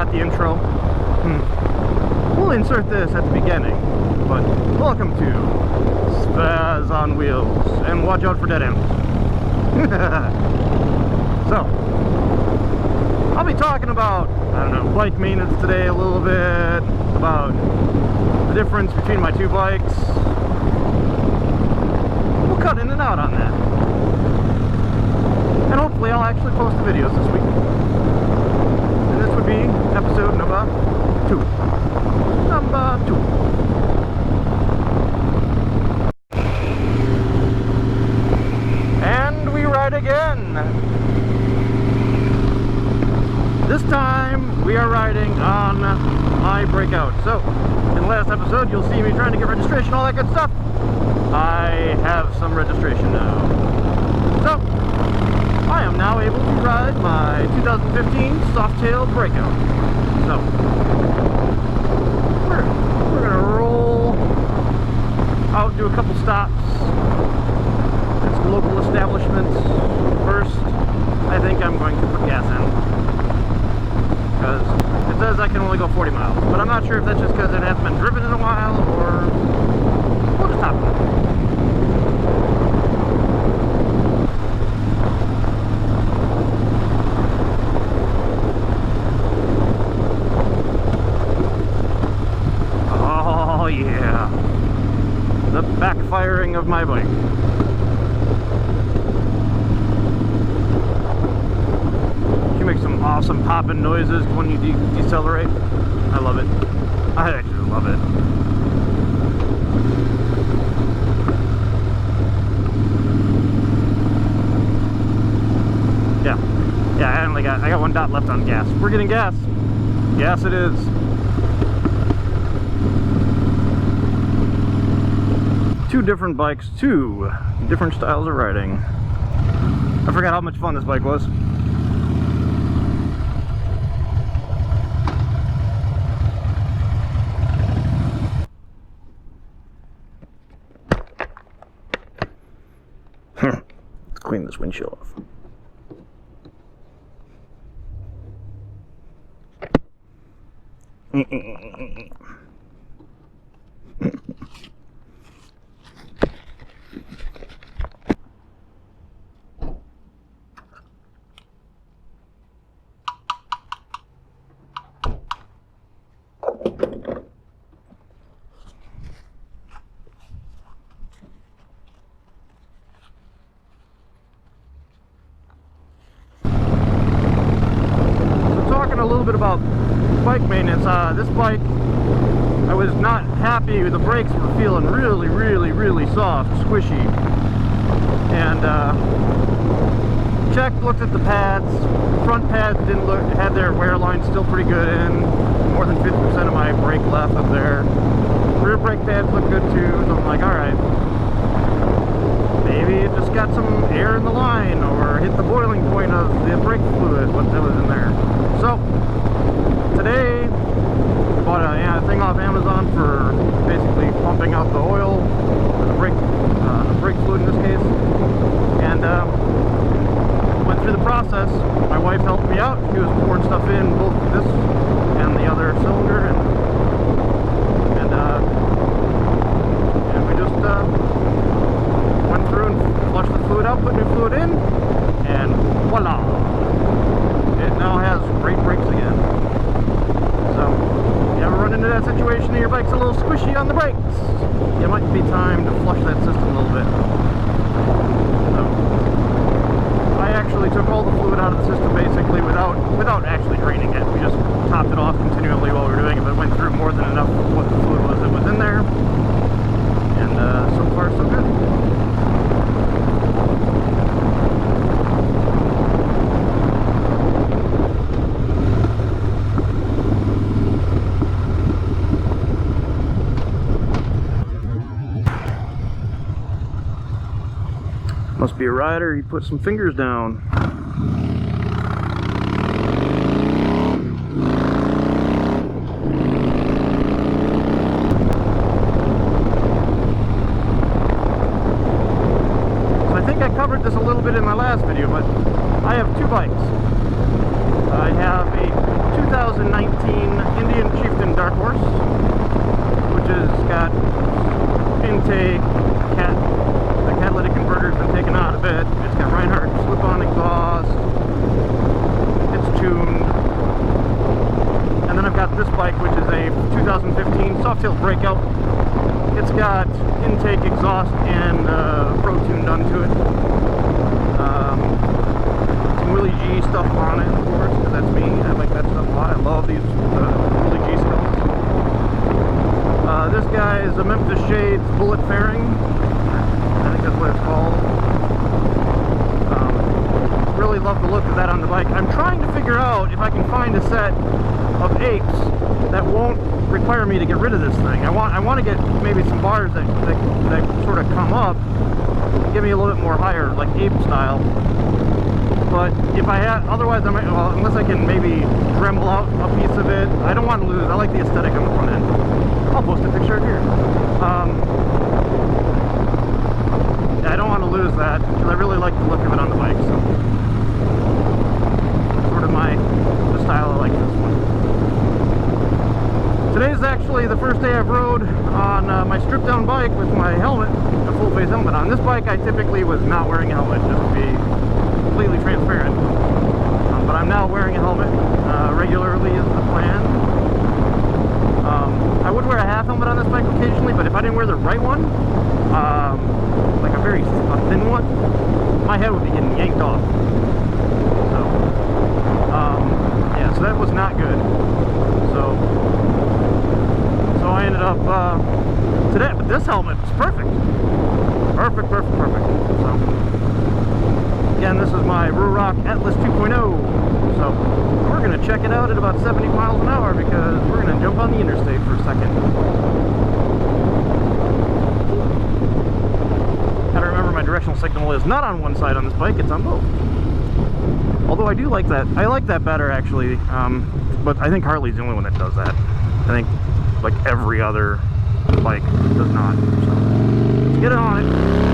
forgot the intro. We'll insert this at the beginning, but welcome to Spaz on Wheels, and watch out for dead ends. So, I'll be talking about, I don't know, bike maintenance today a little bit, about the difference between my two bikes. We'll cut in and out on that. And hopefully I'll actually post the videos this week. And this would be episode number 2. Number 2. And we ride again. This time we are riding on my Breakout. So, in the last episode you'll see me trying to get registration, all that good stuff. I have some registration now. So, I am now able to ride my 2015 Softail Breakout. So, we're going to roll out, do a couple stops at some local establishments. First, I think I'm going to put gas in, because it says I can only go 40 miles. But I'm not sure if that's just because it hasn't been driven in a while, or we'll just hop in. Oh yeah, the backfiring of my bike. You make some awesome popping noises when you decelerate. I love it. I actually love it. Yeah, I got 1 dot left on gas. We're getting gas. Gas it is. Two different bikes, two different styles of riding. I forgot how much fun this bike was. Let's clean this windshield off. A little bit about bike maintenance. This bike, I was not happy with the brakes. Were feeling really soft, squishy, and looked at the pads. Front pads didn't look, had their wear line still pretty good in, more than 50% of my brake left up there. Rear brake pads look good too, so I'm like, alright, maybe it just got some air in the line or hit the boiling point of the brake fluid, what that was in there. So, today, I bought a thing off Amazon for basically pumping out the oil, or the brake fluid in this case, and went through the process. My wife helped me out. She was pouring stuff in both this and the other cylinder, and we just went through and flushed the fluid out, put new fluid in, and voila! It now has great brakes again. So, if you ever run into that situation and your bike's a little squishy on the brakes, it might be time to flush that system a little bit. So, I actually took all the fluid out of the system basically without actually draining it. We just topped it off continually while we were doing it, but it went through more than enough of what the fluid was that was in there. And so far so good. Must be a rider, he put some fingers down. So I think I covered this a little bit in my last video, but I have two bikes. I have a 2019 Softail Breakout. It's got intake, exhaust, and Pro Tune done to it. Some Willie G stuff on it, of course, because that's me. I like that stuff a lot. I love these Willie G skulls. This guy is a Memphis Shades bullet fairing. I think that's what it's called. Really love the look of that on the bike. I'm trying to figure out if I can find a set of apes that won't require me to get rid of this thing. I want to get maybe some bars that sort of come up, give me a little bit more higher, like ape style. But if I had, otherwise I might, well, unless I can maybe Dremel out a piece of it. I don't want to lose. I like the aesthetic on the front end. I'll post a picture here. Yeah, I don't want to lose that because I really like the look of it on the bike. So sort of the style I like this one. Today's actually the first day I've rode on my stripped down bike with my helmet, a full face helmet on. This bike I typically was not wearing a helmet, just to be completely transparent. But I'm now wearing a helmet regularly is the plan. I would wear a half helmet on this bike occasionally, but if I didn't wear the right one, like a thin one, my head would be getting yanked off. So, yeah, so that was not good. So I ended up today, but this helmet is perfect. Perfect. So, again, this is my Ruroc Atlas 2.0. So, we're going to check it out at about 70 miles an hour because we're going to jump on the interstate for a second. Gotta remember my directional signal is not on one side on this bike, it's on both. Although I do like that. I like that better, actually. But I think Harley's the only one that does that. I think, like, every other bike does not. So, let's get it on it.